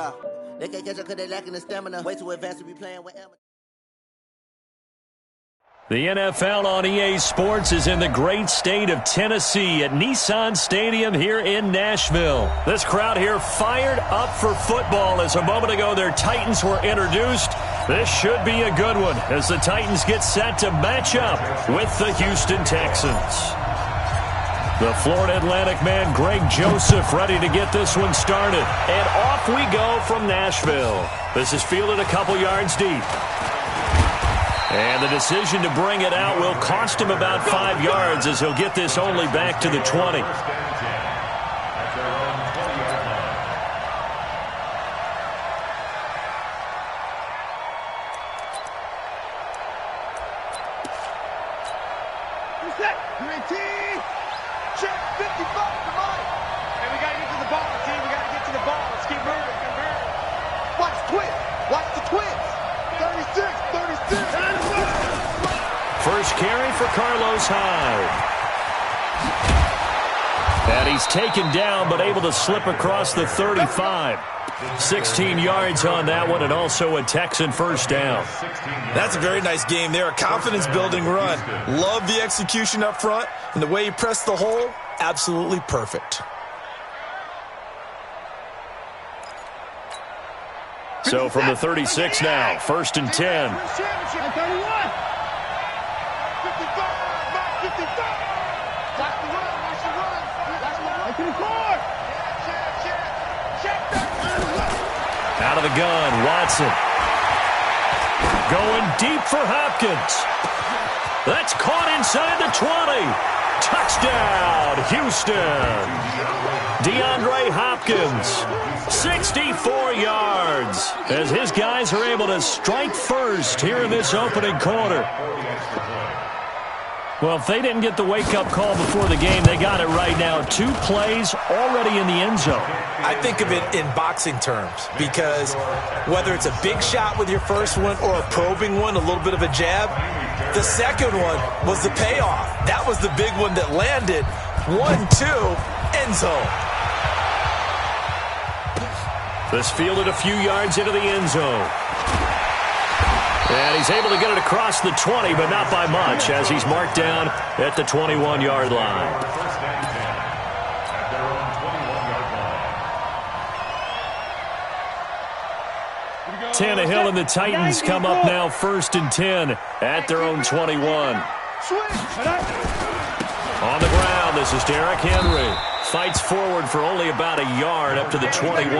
Yeah, they can't catch up because they lacking the stamina. Way too advanced to be playing with amateur. The NFL on EA Sports is in the great state of Tennessee at Nissan Stadium here in Nashville. This crowd here fired up for football as a moment ago their Titans were introduced. This should be a good one as the Titans get set to match up with the Houston Texans. The Florida Atlantic man Greg Joseph ready to get this one started. And off we go from Nashville. This is fielded a couple yards deep. And the decision to bring it out will cost him about 5 yards as he'll get this only back to the 20. First carry for Carlos Hyde. And he's taken down but able to slip across the 35. 16 yards on that one and also a Texan first down. That's a very nice game there. A confidence-building run. Love the execution up front. And the way he pressed the hole, absolutely perfect. So from the 36 now, 1st and 10. Out of the gun, Watson. Going deep for Hopkins. That's caught inside the 20. Touchdown, Houston. DeAndre Hopkins, 64 yards, as his guys are able to strike first here in this opening quarter. Well, if they didn't get the wake-up call before the game, they got it right now. 2 plays already in the end zone. I think of it in boxing terms because whether it's a big shot with your first one or a probing one, a little bit of a jab, the second one was the payoff. That was the big one that landed. 1-2, end zone. This fielded a few yards into the end zone. And he's able to get it across the 20, but not by much, as he's marked down at the 21-yard line. Tannehill and the Titans come up now 1st and 10 at their own 21. On the ground, this is Derrick Henry. Fights forward for only about a yard up to the 21.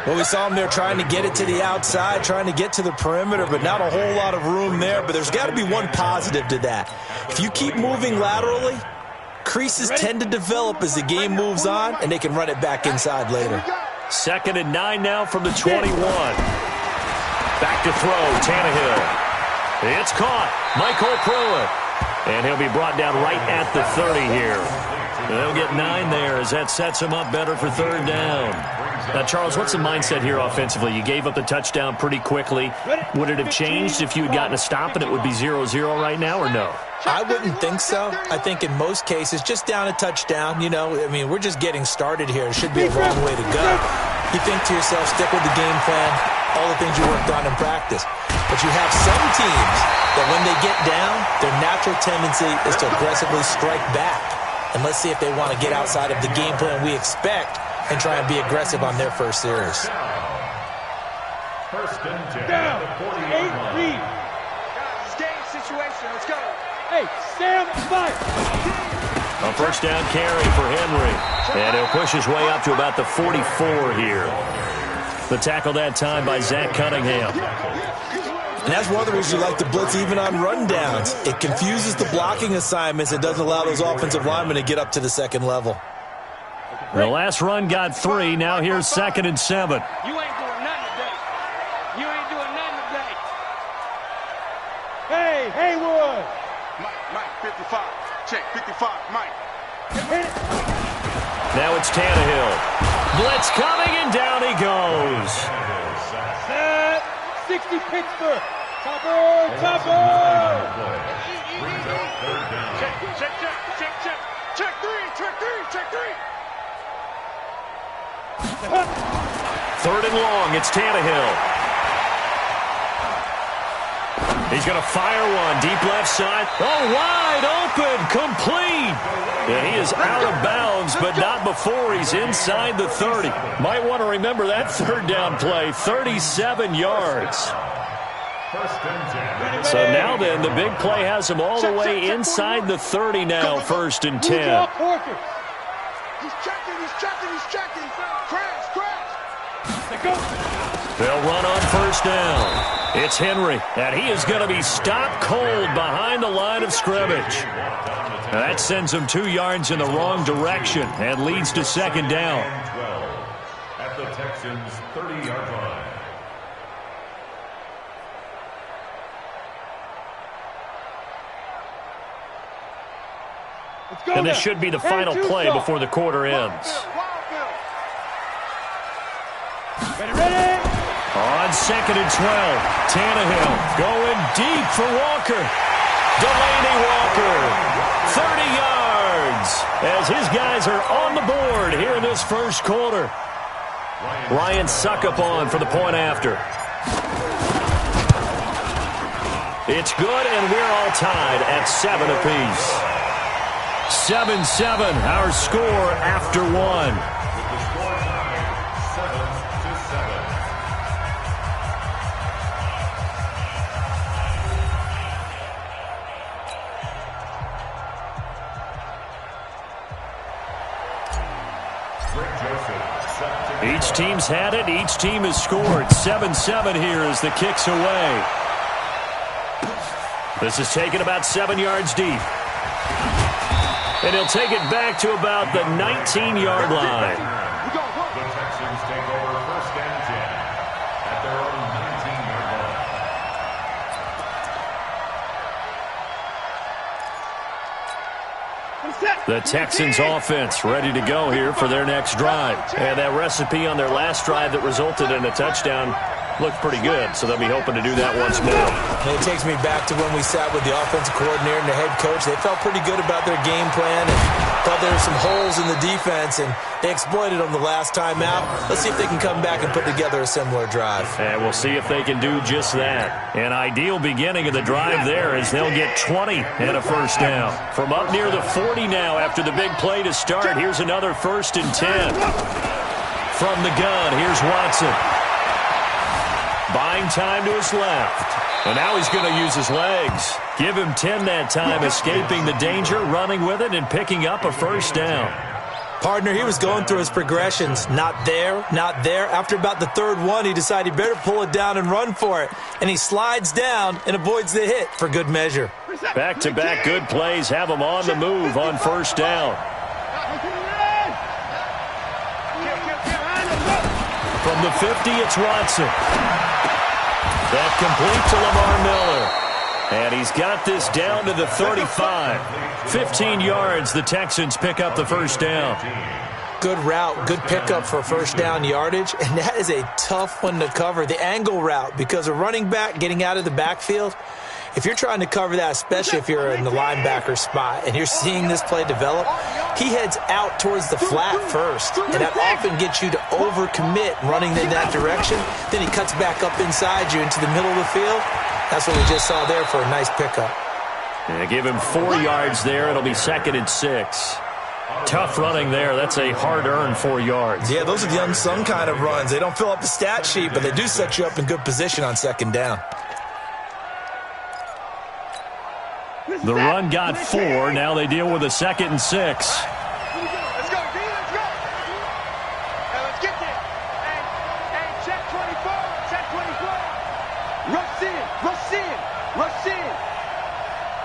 Well, we saw him there trying to get it to the outside, trying to get to the perimeter, but not a whole lot of room there. But there's got to be one positive to that. If you keep moving laterally, creases tend to develop as the game moves on, and they can run it back inside later. 2nd and 9 now from the 21. Back to throw, Tannehill. It's caught, Michael Pruitt. And he'll be brought down right at the 30 here. They'll get 9 there as that sets him up better for 3rd down. Now, Charles, what's the mindset here offensively? You gave up the touchdown pretty quickly. Would it have changed if you had gotten a stop and it would be 0-0 right now, or no? I wouldn't think so. I think in most cases, just down a touchdown, we're just getting started here. It should be a long way to go. You think to yourself, stick with the game plan, all the things you worked on in practice. But you have some teams that when they get down, their natural tendency is to aggressively strike back. And let's see if they want to get outside of the game plan we expect and try and be aggressive on their first series. 1st and 10. Down. 8 lead. It's game situation. Let's go. Hey, stand by. A first down carry for Henry. And he'll push his way up to about the 44 here. The tackle that time by Zach Cunningham. And that's one of the reasons you like to blitz even on rundowns. It confuses the blocking assignments. It doesn't allow those offensive linemen to get up to the second level. The last run got 3. Now here's 2nd and 7. You ain't doing nothing today. You ain't doing nothing today. Hey, Haywood. Mike, 55. Check, 55, Mike. Now it's Tannehill. Blitz coming, and down he goes. Set. 60 Pittsburgh. Chopper. Check. Check 3. 3rd and long. It's Tannehill. He's going to fire one. Deep left side. Oh, wide open. Complete. Yeah, he is out of bounds, but not before he's inside the 30. Might want to remember that 3rd down play. 37 yards. So now then, the big play has him all the way inside the 30 now. 1st and 10. He's checking. Crash. They'll run on 1st down. It's Henry, and he is going to be stopped cold behind the line of scrimmage. Now that sends him 2 yards in the wrong direction and leads to 2nd down. At the Texans' 30-yard line. And this should be the final play before the quarter ends. Ready. On 2nd and 12, Tannehill going deep for Walker. Delaney Walker, 30 yards, as his guys are on the board here in this 1st quarter. Ryan Succop for the point after. It's good, and we're all tied at 7 apiece. 7-7, our score after 1. Each team's had it. Each team has scored. 7-7 here as the kick's away. This is taken about 7 yards deep. And he'll take it back to about the 19-yard line. The Texans take over 1st and 10 at their own 19-yard line. The Texans offense ready to go here for their next drive. And that recipe on their last drive that resulted in a touchdown looked pretty good, so they'll be hoping to do that once more. And it takes me back to when we sat with the offensive coordinator and the head coach. They felt pretty good about their game plan and thought there were some holes in the defense, and they exploited them the last time out. Let's see if they can come back and put together a similar drive. And we'll see if they can do just that. An ideal beginning of the drive there as they'll get 20 and a 1st down. From up near the 40 now after the big play to start, here's another 1st and 10. From the gun, here's Watson. Buying time to his left. And now he's going to use his legs. Give him 10 that time, escaping the danger, running with it, and picking up a 1st down. Partner, he was going through his progressions. Not there, not there. After about the 3rd one, he decided he better pull it down and run for it. And he slides down and avoids the hit for good measure. Back-to-back good plays have him on the move on 1st down. From the 50, it's Watson. That complete to Lamar Miller. And he's got this down to the 35. 15 yards, the Texans pick up the 1st down. Good route, good pickup for 1st down yardage, and that is a tough one to cover, the angle route, because a running back getting out of the backfield, if you're trying to cover that, especially if you're in the linebacker spot and you're seeing this play develop, he heads out towards the flat first, and that often gets you to overcommit running in that direction. Then he cuts back up inside you into the middle of the field. That's what we just saw there for a nice pickup. Yeah, give him 4 yards there. It'll be 2nd and 6. Tough running there. That's a hard-earned 4 yards. Yeah, those are the unsung kind of runs. They don't fill up the stat sheet, but they do set you up in good position on 2nd down. The run got 4. Now they deal with a 2nd and 6. Let's go, D, let's go. Hey, let's get there. Hey, check 24, check 24. Rush in.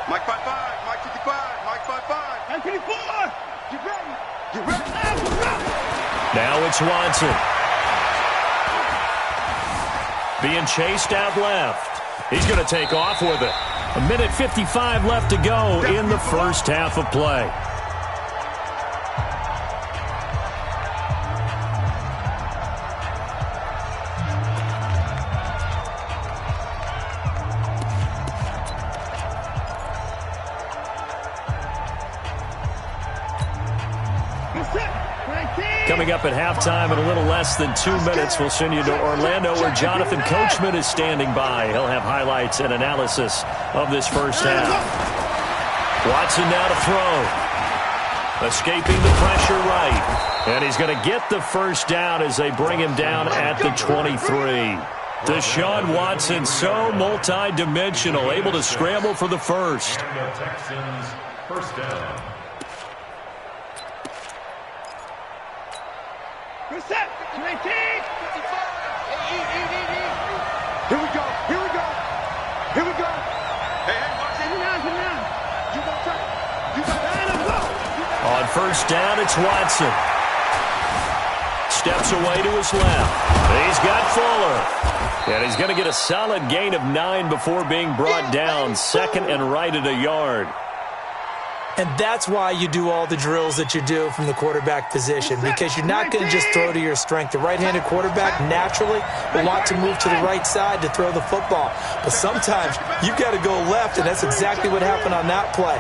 Mike 5-5, Mike 55, Mike 5-5. Mike 54. Get ready. Now it's Watson. Being chased out left. He's going to take off with it. 1:55 left to go in the 1st half of play. Coming up at halftime in a little less than 2 minutes, we'll send you to Orlando where Jonathan Coachman is standing by. He'll have highlights and analysis of this first half. Watson now to throw. Escaping the pressure right. And he's going to get the first down as they bring him down at the 23. Deshaun Watson, so multi-dimensional, able to scramble for the first. And the Texans, first down. Good set. 19. 55. Here we go. Here we go. Here we go. Hey, watch it. You got time. You got time. On first down, it's Watson. Steps away to his left. He's got Fuller. And he's going to get a solid gain of 9 before being brought down. Second and right at a yard. And that's why you do all the drills that you do from the quarterback position, because you're not going to just throw to your strength. The right-handed quarterback naturally will want to move to the right side to throw the football. But sometimes you've got to go left, and that's exactly what happened on that play.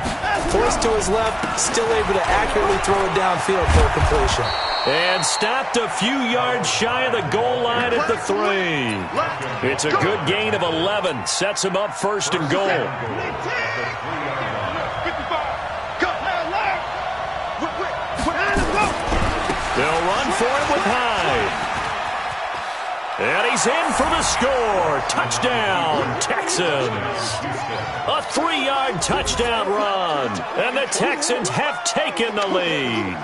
Forced to his left, still able to accurately throw it downfield for a completion. And stopped a few yards shy of the goal line at the 3. It's a good gain of 11. Sets him up first and goal. They'll run for it with Hyde. And he's in for the score. Touchdown, Texans. A 3-yard touchdown run. And the Texans have taken the lead.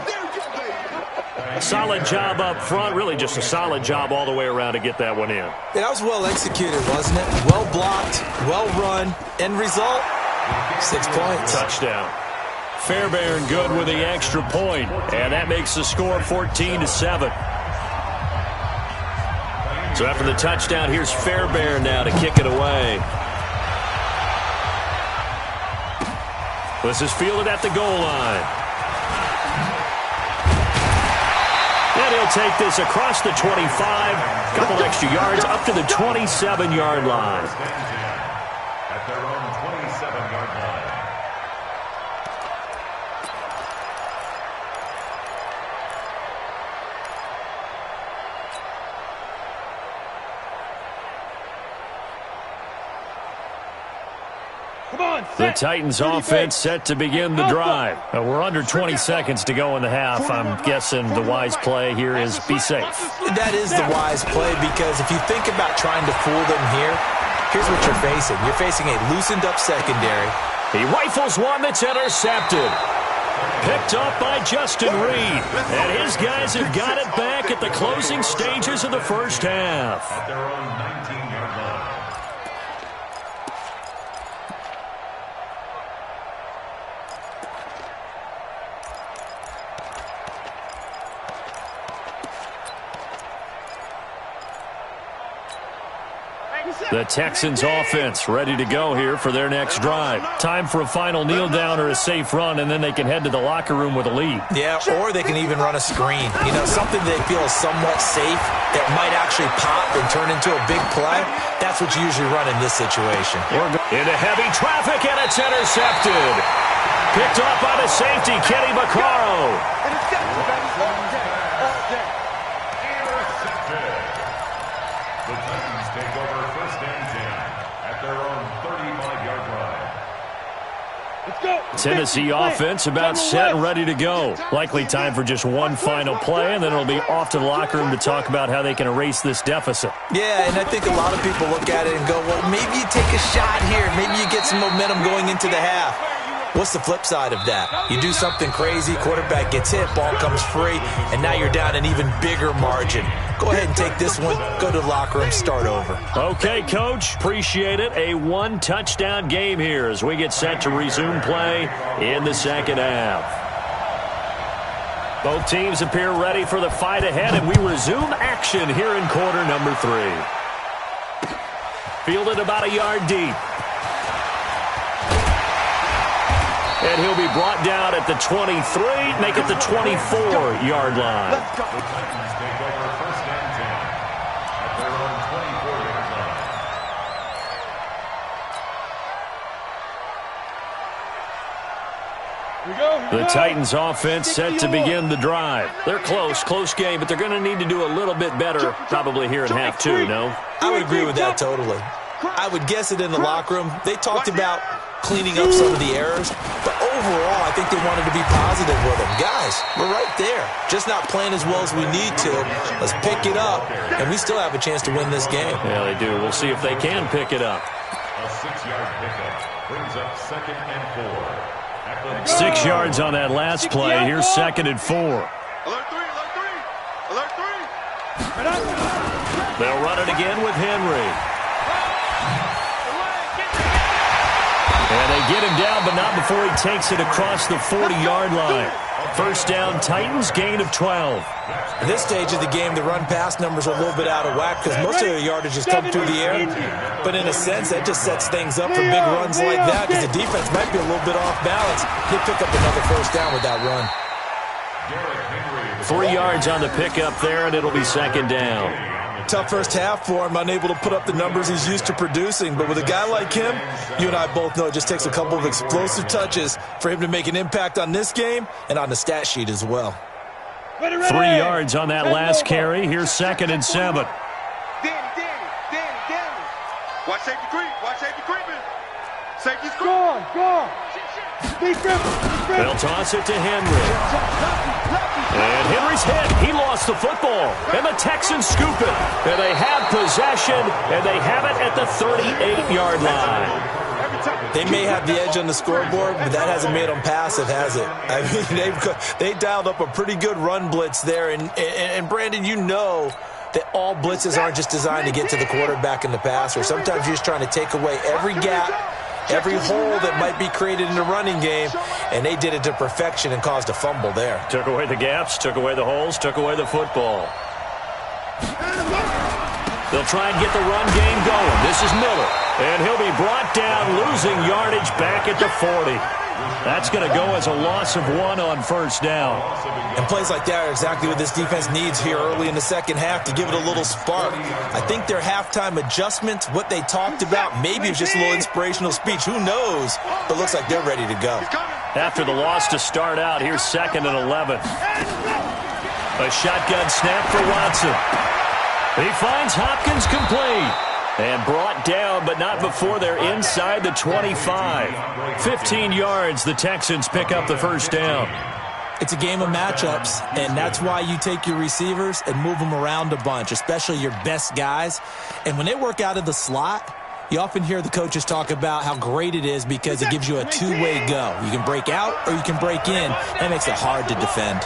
Solid job up front. Really just a solid job all the way around to get that one in. Yeah, that was well executed, wasn't it? Well blocked, well run. End result, 6 points. Touchdown. Fairbairn good with the extra point, and that makes the score 14-7. So after the touchdown, here's Fairbairn now to kick it away. This is fielded at the goal line. And he'll take this across the 25, couple extra yards up to the 27-yard line. At their own 27-yard line. The Titans offense set to begin the drive. We're under 20 seconds to go in the half. I'm guessing the wise play here is be safe. That is the wise play, because if you think about trying to fool them here, here's what you're facing. You're facing a loosened up secondary. He rifles one that's intercepted. Picked up by Justin Reed. And his guys have got it back at the closing stages of the first half. At their own 19-yard line. The Texans offense ready to go here for their next drive. Time for a final kneel down or a safe run, and then they can head to the locker room with a lead. Yeah, or they can even run a screen. You know, something they feel is somewhat safe that might actually pop and turn into a big play. That's what you usually run in this situation. Into heavy traffic, and it's intercepted. Picked off by the safety, Kenny Vaccaro. The Titans take over first and 10 at their own 35-yard line. Let's go. Tennessee offense about set and ready to go. Likely time for just one final play, and then it'll be off to the locker room to talk about how they can erase this deficit. Yeah, and I think a lot of people look at it and go, well, maybe you take a shot here. Maybe you get some momentum going into the half. What's the flip side of that? You do something crazy, quarterback gets hit, ball comes free, and now you're down an even bigger margin. Go ahead and take this one, go to the locker room, start over. Okay, Coach, appreciate it. A one-touchdown game here as we get set to resume play in the second half. Both teams appear ready for the fight ahead, and we resume action here in quarter number 3. Fielded about a yard deep. And he'll be brought down at the 23, make it the 24-yard line. The Titans take over first and 10 at their own 24-yard line. The Titans offense set to begin the drive. They're close game, but they're going to need to do a little bit better probably here in half two, no? I would agree with that totally. I would guess it in the locker room. They talked about cleaning up some of the errors, but overall, I think they wanted to be positive with them. Guys, we're right there. Just not playing as well as we need to. Let's pick it up, and we still have a chance to win this game. Yeah, they do. We'll see if they can pick it up. A 6-yard pickup brings up 2nd and 4. 6 yards on that last play. Here's 2nd and 4. Alert 3, alert 3, alert 3. They'll run it again with Henry. And they get him down, but not before he takes it across the 40-yard line. First down, Titans, gain of 12. At this stage of the game, the run-pass numbers are a little bit out of whack because most of the yardage has come through the air. But in a sense, that just sets things up for big runs like that because the defense might be a little bit off balance. He'll pick up another first down with that run. 3 yards on the pickup there, and it'll be 2nd down. Tough first half for him, unable to put up the numbers he's used to producing. But with a guy like him, you and I both know it just takes a couple of explosive touches for him to make an impact on this game and on the stat sheet as well. 3 yards on that last carry. Here's 2nd and 7. Danny. Watch safety creep. Watch safety creeping. Safety's creeping. Go. They'll toss it to Henry. And Henry's hit. He lost the football. And the Texans scoop it. And they have possession, and they have it at the 38-yard line. They may have the edge on the scoreboard, but that hasn't made them passive, has it? I mean, they dialed up a pretty good run blitz there. And Brandon, you know that all blitzes aren't just designed to get to the quarterback and the passer. Sometimes you're just trying to take away every gap, every hole that might be created in the running game, and they did it to perfection and caused a fumble there. Took away the gaps, took away the holes, took away the football. They'll try and get the run game going. This is Miller, and he'll be brought down, losing yardage back at the 40. That's going to go as a loss of 1 on first down. And plays like that are exactly what this defense needs here early in the second half to give it a little spark. I think their halftime adjustments, what they talked about, maybe it's just a little inspirational speech. Who knows? But looks like they're ready to go. After the loss to start out, here's 2nd and 11. A shotgun snap for Watson. He finds Hopkins complete. And brought down, but not before they're inside the 25. 15 yards, the Texans pick up the first down. It's a game of matchups, and that's why you take your receivers and move them around a bunch, especially your best guys. And when they work out of the slot, you often hear the coaches talk about how great it is because it gives you a two-way go. You can break out or you can break in. That makes it hard to defend.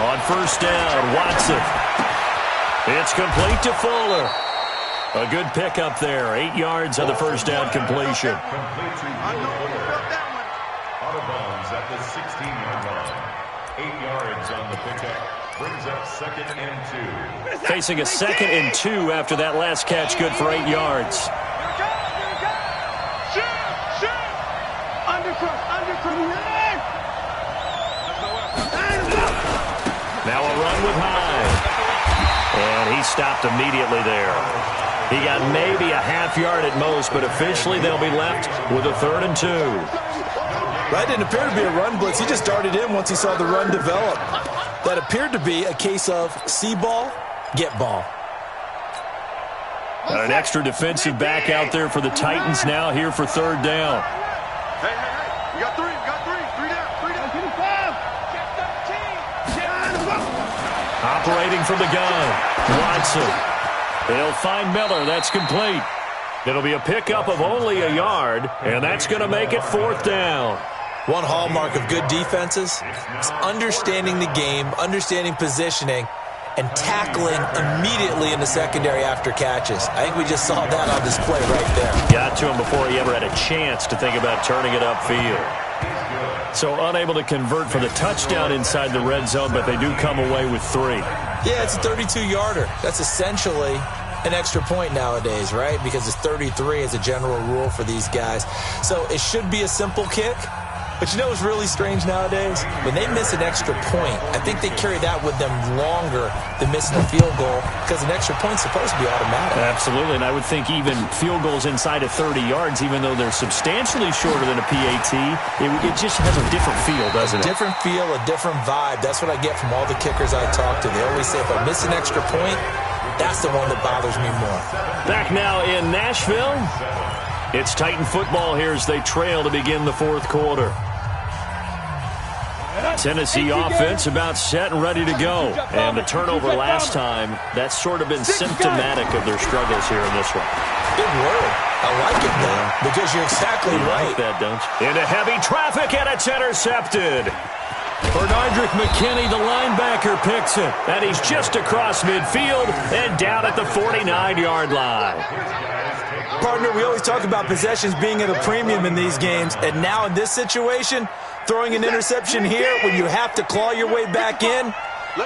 On first down, Watson. It's complete to Fuller. A good pickup there. 8 yards on the first down completion. Out of bounds at the 16-yard line. 8 yards on the pickup. Brings up 2nd and 2. Facing a 2nd and 2 after that last catch, good for 8 yards. Now a run with Hyde. And he stopped immediately there. He got maybe a half yard at most, but officially they'll be left with a 3rd and 2. That didn't appear to be a run blitz. He just darted in once he saw the run develop. That appeared to be a case of see ball, get ball. Got an extra defensive back out there for the Titans now here for 3rd down. Hey. You got 3. Three down. Operating from the gun, Watson. They'll find Miller. That's complete. It'll be a pickup of only a yard, and that's going to make it 4th down. One hallmark of good defenses is understanding the game, understanding positioning, and tackling immediately in the secondary after catches. I think we just saw that on display right there. Got to him before he ever had a chance to think about turning it upfield. So unable to convert for the touchdown inside the red zone, but they do come away with 3. Yeah, it's a 32-yarder. That's essentially an extra point nowadays, right? Because it's 33 as a general rule for these guys. So it should be a simple kick, But you know what's really strange nowadays? When they miss an extra point, I think they carry that with them longer than missing a field goal because an extra point's supposed to be automatic. Absolutely, and I would think even field goals inside of 30 yards, even though they're substantially shorter than a PAT, it just has a different feel, doesn't it? A different feel, a different vibe. That's what I get from all the kickers I talk to. They always say if I miss an extra point, that's the one that bothers me more. Back now in Nashville, it's Titan football here as they trail to begin the fourth quarter. Tennessee offense about set and ready to go. And the turnover last time, that's sort of been symptomatic of their struggles here in this one. Big word. I like it, though, because you're exactly right. Like that, don't you? Into heavy traffic, and it's intercepted. Bernardrick McKinney, the linebacker, picks it. And he's just across midfield and down at the 49-yard line. Partner, we always talk about possessions being at a premium in these games, and now in this situation, throwing an interception here when you have to claw your way back in,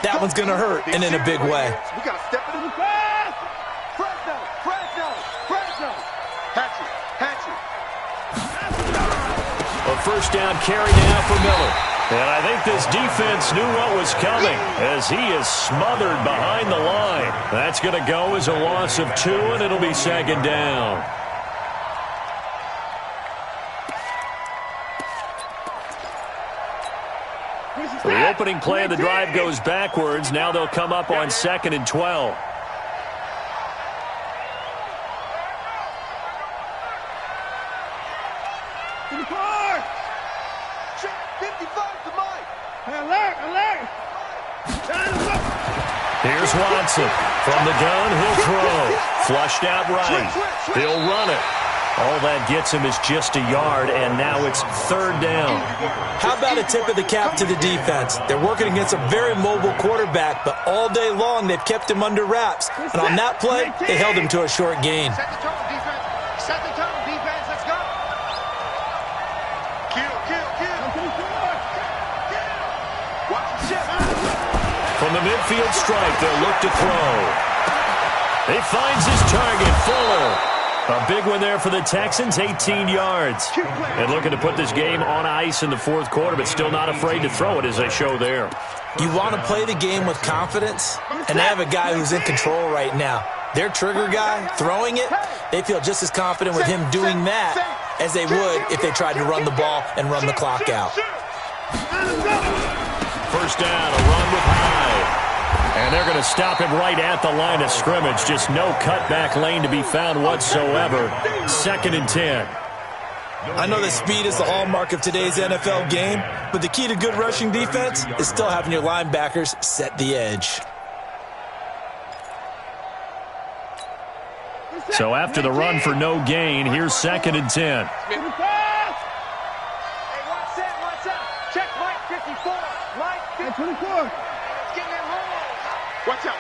that one's going to hurt, and in a big way. We got to step it in the pass. Fresno. Hatchet. A first down carry now for Miller. And I think this defense knew what was coming as he is smothered behind the line. That's going to go as a loss of 2, and it'll be second down. The opening play of the drive goes backwards. Now they'll come up on 2nd and 12. To the car. 55 to Mike. Alert. Here's Watson. From the gun, he'll throw. Flushed out right. He'll run it. All that gets him is just a yard, and now it's third down. How about a tip of the cap to the defense? They're working against a very mobile quarterback, but all day long they've kept him under wraps. And on that play, they held him to a short gain. Set the tone, defense. Let's go. Kill. Watch the shift. From the midfield stripe, they'll look to throw. He finds his target, Fuller. A big one there for the Texans, 18 yards. And looking to put this game on ice in the fourth quarter, but still not afraid to throw it as they show there. You want to play the game with confidence, and they have a guy who's in control right now. Their trigger guy, throwing it, they feel just as confident with him doing that as they would if they tried to run the ball and run the clock out. First down, a run with Hyde. And they're going to stop him right at the line of scrimmage. Just no cutback lane to be found whatsoever. 2nd and 10. I know that speed is the hallmark of today's NFL game, but the key to good rushing defense is still having your linebackers set the edge. So after the run for no gain, here's 2nd and 10. Hey, watch that. Check Mike 54. Mike 54. Watch out.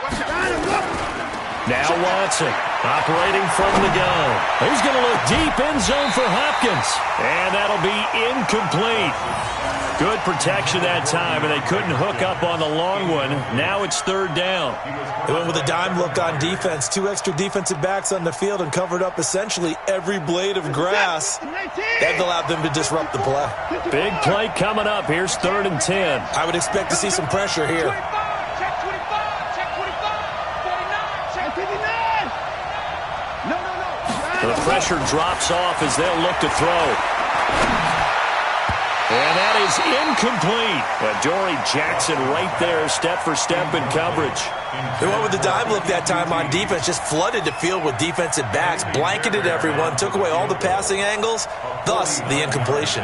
Now Watson, operating from the gun. He's going to look deep end zone for Hopkins. And that'll be incomplete. Good protection that time, and they couldn't hook up on the long one. Now it's third down. They went with a dime look on defense. 2 extra defensive backs on the field and covered up essentially every blade of grass. That allowed them to disrupt the play. Big play coming up. Here's 3rd and 10. I would expect to see some pressure here. The pressure drops off as they'll look to throw. And that is incomplete. Adoree Jackson right there, step for step in coverage. They went with the dime look that time on defense, just flooded the field with defensive backs, blanketed everyone, took away all the passing angles, thus the incompletion.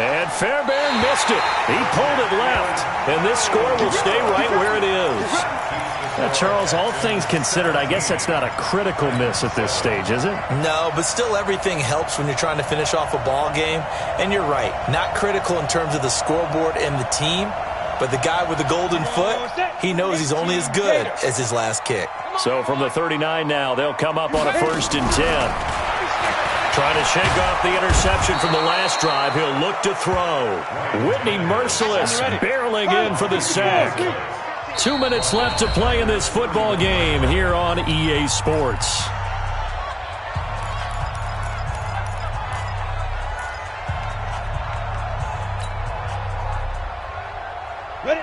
And Fairbairn missed it. He pulled it left. And this score will stay right where it is. Now, Charles, all things considered, I guess that's not a critical miss at this stage, is it? No, but still everything helps when you're trying to finish off a ball game. And you're right, not critical in terms of the scoreboard and the team, but the guy with the golden foot, he knows he's only as good as his last kick. So from the 39 now, they'll come up on a 1st and 10. Trying to shake off the interception from the last drive. He'll look to throw. Whitney Merciless barreling in for the sack. 2 minutes left to play in this football game here on EA Sports.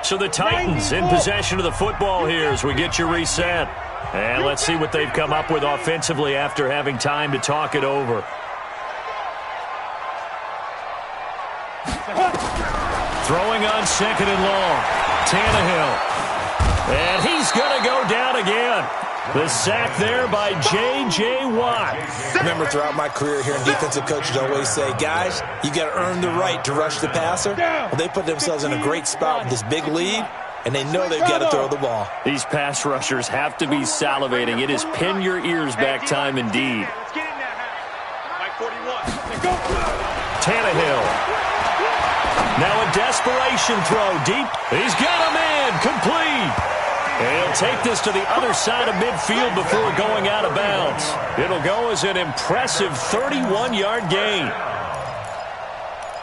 So the Titans in possession of the football here as we get you reset. And let's see what they've come up with offensively after having time to talk it over. Throwing on 2nd and long. Tannehill. And he's going to go down again. The sack there by J.J. Watt. Remember, throughout my career here, defensive coaches always say, guys, you got to earn the right to rush the passer. Well, they put themselves in a great spot with this big lead, and they know they've got to throw the ball. These pass rushers have to be salivating. It is pin your ears back time indeed. Tannehill. Now a desperation throw deep. He's got him in. Complete. And he'll take this to the other side of midfield before going out of bounds. It'll go as an impressive 31-yard gain.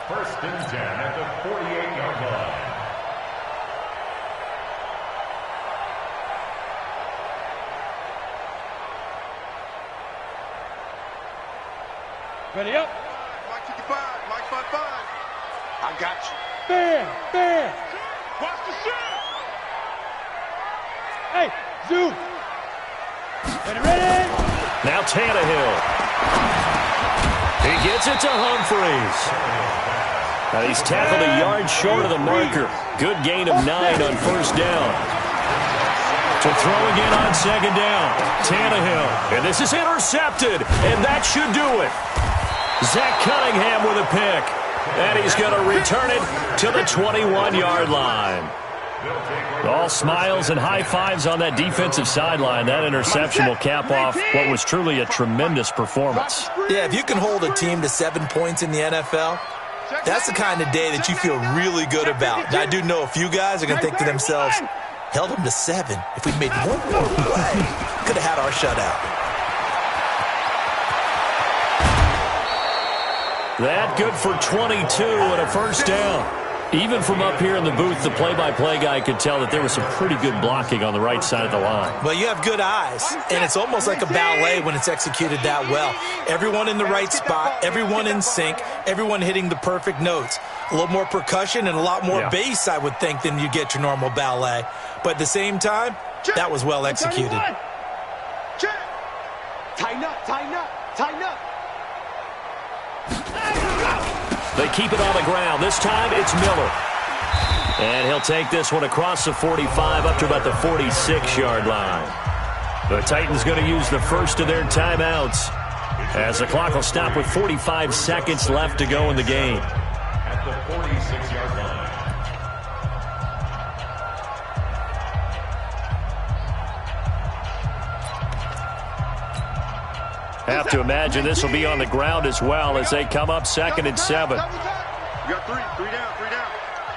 1st and 10 at the 48-yard line. Ready up. Mike 55, Mike 55. I got you. Bam. Watch the shot. Hey, zoom. Ready. Now Tannehill. He gets it to Humphreys. Now he's tackled a yard short of the marker. Good gain of 9 on 1st down. To throw again on 2nd down. Tannehill. And this is intercepted. And that should do it. Zach Cunningham with a pick. And he's going to return it to the 21-yard line. All smiles and high fives on that defensive sideline. That interception will cap off what was truly a tremendous performance. Yeah, if you can hold a team to 7 points in the NFL, that's the kind of day that you feel really good about. Now, I do know a few guys are going to think to themselves, held them to 7. If we'd made one more play, could have had our shutout. That good for 22 and a 1st down. Even from up here in the booth, the play-by-play guy could tell that there was some pretty good blocking on the right side of the line. Well, you have good eyes, and it's almost like a ballet when it's executed that well. Everyone in the right spot, everyone in sync, everyone hitting the perfect notes. A little more percussion and a lot more bass, I would think, than you get your normal ballet. But at the same time, that was well executed. Check. Tighten up. They keep it on the ground. This time it's Miller. And he'll take this one across the 45 up to about the 46-yard line. The Titans going to use the first of their timeouts as the clock will stop with 45 seconds left to go in the game. At the 46-yard line. Have to imagine this will be on the ground as well as they come up 2nd and 7. You got three down.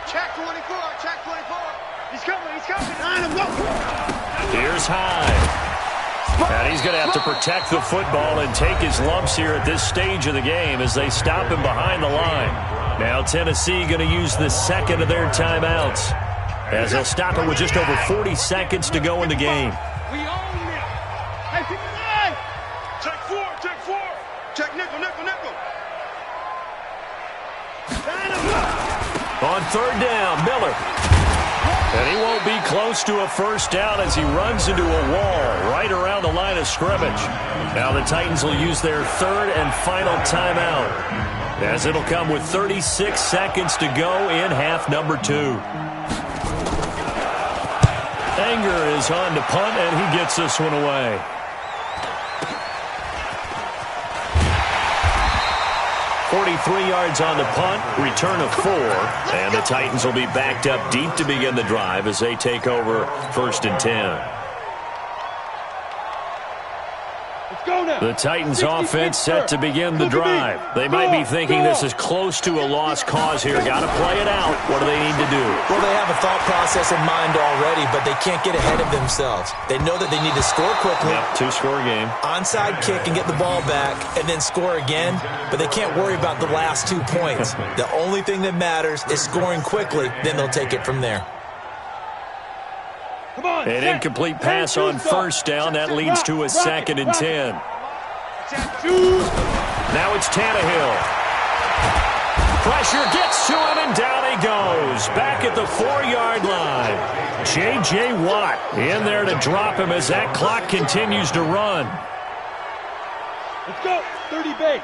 Check 24. He's coming. Here's Hyde. And he's going to have to protect the football and take his lumps here at this stage of the game as they stop him behind the line. Now Tennessee going to use the 2nd of their timeouts as they'll stop it with just over 40 seconds to go in the game. We own it. Hey, 59. Check 4. Check nickel. On 3rd down, Miller. And he won't be close to a 1st down as he runs into a wall right around the line of scrimmage. Now the Titans will use their 3rd and final timeout as it'll come with 36 seconds to go in half number 2. Anger is on to punt, and he gets this one away. .43 yards on the punt, return of 4, and the Titans will be backed up deep to begin the drive as they take over 1st and 10. The Titans offense set to begin the drive. They might be thinking this is close to a lost cause here. Got to play it out. What do they need to do? Well, they have a thought process in mind already, but they can't get ahead of themselves. They know that they need to score quickly. Yep, 2-score game. Onside kick and get the ball back and then score again, but they can't worry about the last 2 points. The only thing that matters is scoring quickly, then they'll take it from there. An incomplete pass on first down. That leads to a 2nd and 10. Now it's Tannehill. Pressure gets to him, and down he goes. Back at the 4-yard line. J.J. Watt in there to drop him as that clock continues to run. Let's go. 30 base.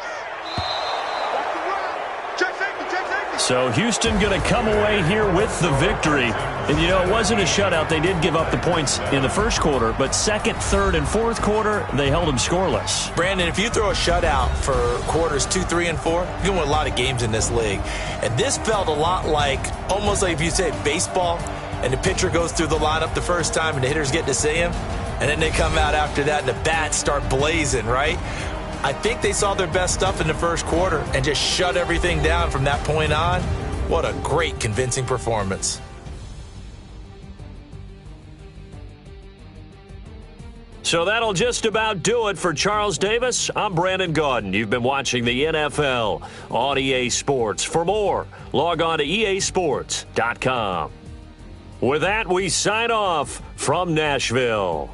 So Houston going to come away here with the victory. And, you know, it wasn't a shutout. They did give up the points in the first quarter, but second, third, and fourth quarter, they held them scoreless. Brandon, if you throw a shutout for quarters 2, 3, and 4, you can win a lot of games in this league. And this felt a lot like, almost like if you say baseball, and the pitcher goes through the lineup the first time, and the hitters get to see him, and then they come out after that, and the bats start blazing, right? I think they saw their best stuff in the first quarter and just shut everything down from that point on. What a great, convincing performance. So that'll just about do it for Charles Davis. I'm Brandon Gaudin. You've been watching the NFL on EA Sports. For more, log on to easports.com. With that, we sign off from Nashville.